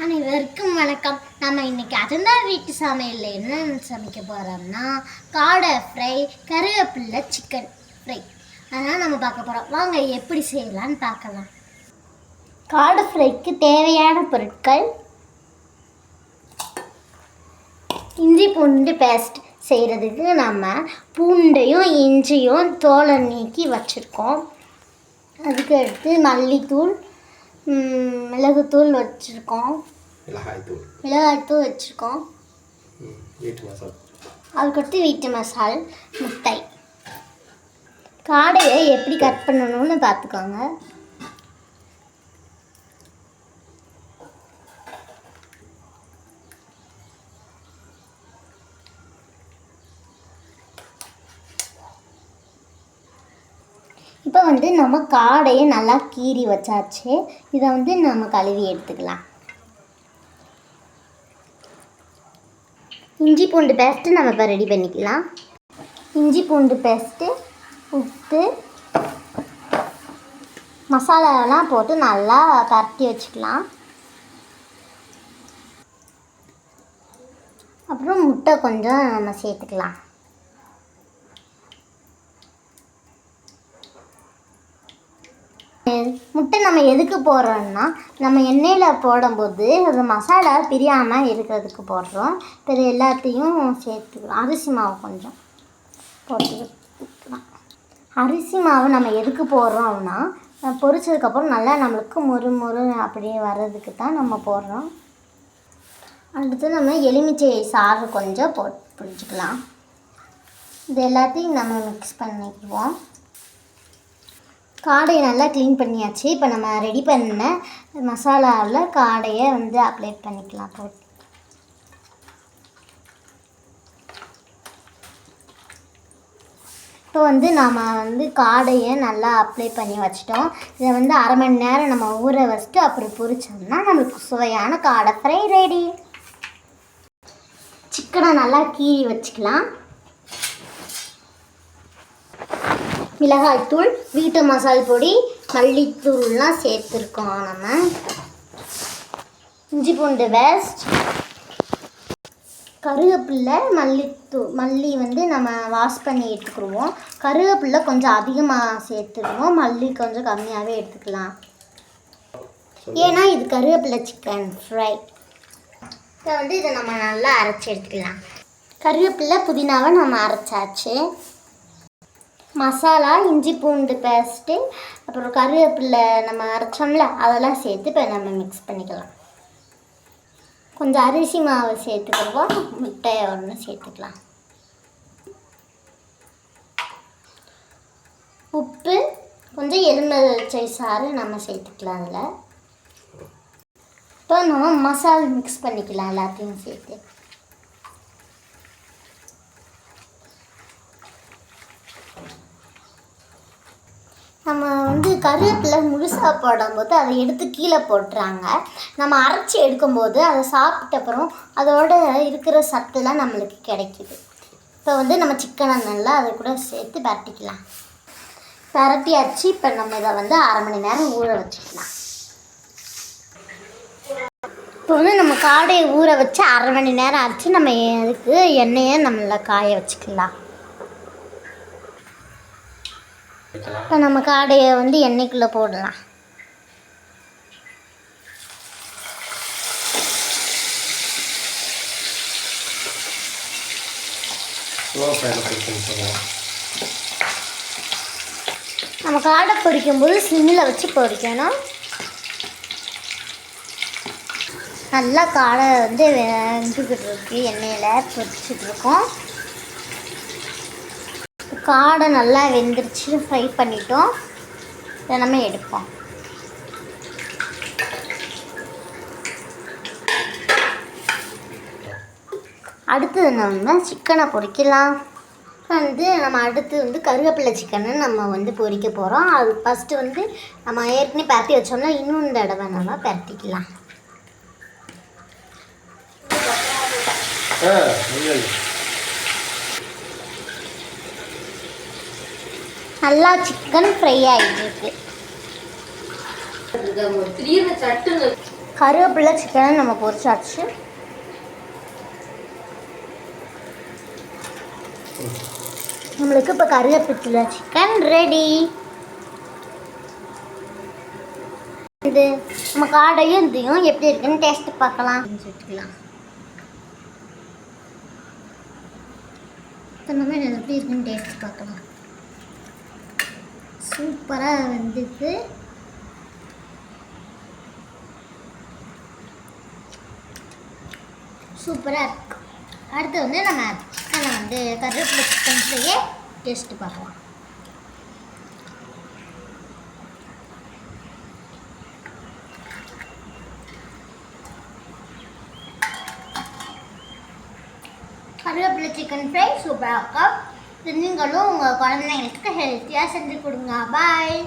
அனைவருக்கும் வணக்கம். நம்ம இன்னைக்கு அஜந்தா வீட்டு சமையலில் என்ன சமைக்க போகிறோம்னா காடை ஃப்ரை, கருவேப்பிலை சிக்கன் ஃப்ரை அதெல்லாம் நம்ம பார்க்க போகிறோம். வாங்க எப்படி செய்யலான்னு பார்க்கலாம். காடை ஃப்ரைக்கு தேவையான பொருட்கள்: இஞ்சி பூண்டு பேஸ்ட் செய்கிறதுக்கு நம்ம பூண்டையும் இஞ்சியும் தோலை நீக்கி வச்சுருக்கோம். அதுக்கு அடுத்து மல்லித்தூள், மிளகுத்தூள் வச்சுருக்கோம், மிளகாய்த்தூள் வச்சுருக்கோம், அதுக்கடுத்து வீட்டு மசால், முட்டை. காடையை எப்படி கட் பண்ணணும்னு பார்த்துக்கோங்க. இப்போ நம்ம காடையை நல்லா கீறி வச்சாச்சு. இதை நம்ம கழுவி எடுத்துக்கலாம். இஞ்சி பூண்டு பேஸ்ட்டு நம்ம இப்போ ரெடி பண்ணிக்கலாம். இஞ்சி பூண்டு பேஸ்ட்டு, உப்பு, மசாலாலாம் போட்டு நல்லா பரட்டி வச்சுக்கலாம். அப்புறம் முட்டை கொஞ்சம் நம்ம சேர்த்துக்கலாம். முட்டை நம்ம எதுக்கு போடுறோம்னா, நம்ம எண்ணெயில் போடும்போது அது மசாலா பிரியாமல் இருக்கிறதுக்கு போடுறோம். இப்போ எல்லாத்தையும் சேர்த்துக்கலாம். அரிசி மாவு கொஞ்சம் போட்டுக்கலாம். அரிசி மாவு நம்ம எதுக்கு போடுறோம்னா, பொரிச்சதுக்கப்புறம் நல்லா நம்மளுக்கு மொறு அப்படியே வர்றதுக்கு தான் நம்ம போடுறோம். அடுத்து நம்ம எலுமிச்சை சாறு கொஞ்சம் பிடிச்சிக்கலாம். இது எல்லாத்தையும் நம்ம மிக்ஸ் பண்ணிக்குவோம். காடையை நல்லா க்ளீன் பண்ணியாச்சு. இப்போ நம்ம ரெடி பண்ண மசாலாவில் காடையை அப்ளை பண்ணிக்கலாம். போட்டு இப்போ நாம் காடையை நல்லா அப்ளை பண்ணி வச்சிட்டோம். இதை அரை மணி நேரம் நம்ம ஊற வச்சுட்டு அப்புறம் பொரிச்சோம்னா நம்மளுக்கு சுவையான காடை ஃப்ரை ரெடி. சிக்கனை நல்லா கீறி வச்சுக்கலாம். மிளகாய்த்தூள், வீட்டு மசால் பொடி, மல்லித்தூள்லாம் சேர்த்துருக்கோம். நம்ம இஞ்சி பூண்டு பேஸ்ட், கருவேப்பிலை, மல்லி நம்ம வாஷ் பண்ணி எடுத்துக்கிடுவோம். கருவேப்பிலை கொஞ்சம் அதிகமாக சேர்த்துக்குவோம், மல்லி கொஞ்சம் கம்மியாகவே எடுத்துக்கலாம். ஏன்னா இது கருவேப்பிலை சிக்கன் ஃப்ரை. இப்போ இதை நம்ம நல்லா அரைச்சி எடுத்துக்கலாம். கருவேப்பிலை, புதினாவை நம்ம அரைச்சாச்சு. மசாலா, இஞ்சி பூண்டு பேஸ்ட்டு, அப்புறம் கருவேப்பிலை நம்ம அரைச்சோம்ல அதெல்லாம் சேர்த்து இப்போ நம்ம மிக்ஸ் பண்ணிக்கலாம். கொஞ்சம் அரிசி மாவு சேர்த்துக்கிடுவோம். முட்டையை ஒன்று சேர்த்துக்கலாம். உப்பு, கொஞ்சம் எலுமிச்சை சாறு நம்ம சேர்த்துக்கலாம். அதில் இப்போ நம்ம மசாலா மிக்ஸ் பண்ணிக்கலாம் எல்லாத்தையும் சேர்த்து. நம்ம கருவேப்பிலை முழுசாக போடும்போது அதை எடுத்து கீழே போட்டுறாங்க. நம்ம அரைச்சி எடுக்கும்போது அதை சாப்பிட்டப்புறம் அதோட இருக்கிற சத்துலாம் நம்மளுக்கு கிடைக்கிது. இப்போ நம்ம சிக்கனை நல்லா அதை கூட சேர்த்து பரட்டிக்கலாம். பரட்டியாச்சு. இப்போ நம்ம இதை அரை மணி நேரம் ஊற வச்சுக்கலாம். இப்போ நம்ம காடையை ஊற வச்சு அரை மணி நேரம் ஆச்சு. நம்ம அதுக்கு எண்ணெயை நம்மள காய வச்சுக்கலாம். இப்போ நம்ம காடையை எண்ணெய்க்குள்ளே போடலாம். நம்ம காடை பொரிக்கும்போது சிம்மில் வச்சு பொரிக்கணும். நல்லா காடை வெந்துக்கிட்டு இருக்கு. எண்ணெயில் பொரிச்சிட்ருக்கோம். காடை நல்லா வெந்துருச்சு. ஃப்ரை பண்ணிட்டோம். இதை நம்ம எடுப்போம். அடுத்து நம்ம சிக்கனை பொரிக்கலாம். நம்ம அடுத்து கருவேப்பிலை சிக்கனை நம்ம பொரிக்க போகிறோம். அது ஃபஸ்ட்டு நம்ம ஏற்கனவே பரட்டி வச்சோம்னா இன்னும் தடவை நம்ம பரட்டிக்கலாம். நல்லா சிக்கன் ஃப்ரை ஆகிட்டுருக்கு. கருவேப்பிலை சிக்கனை நம்ம பொரிச்சாச்சு. நம்மளுக்கு இப்போ கருவேப்பிலை சிக்கன் ரெடி. இது நம்ம காடையும் இதையும் எப்படி இருக்குன்னு டேஸ்ட் பார்க்கலாம். வச்சுக்கலாம் நம்ம எப்படி இருக்குன்னு டேஸ்ட் பார்க்கலாம். சூப்பராக வந்துட்டு சூப்பராக இருக்கு. அடுத்து வந்து நம்ம சிக்கனை வந்து கருவேப்பிலை சிக்கன்லேயே டேஸ்ட்டு பார்க்கலாம். கருவேப்பிலை சிக்கன் ஃப்ரை சூப்பராக இருக்கும். நீங்களும் உங்கள் குழந்தைங்களுக்கு ஹெல்த்தியாக செஞ்சு கொடுங்க. பாய்.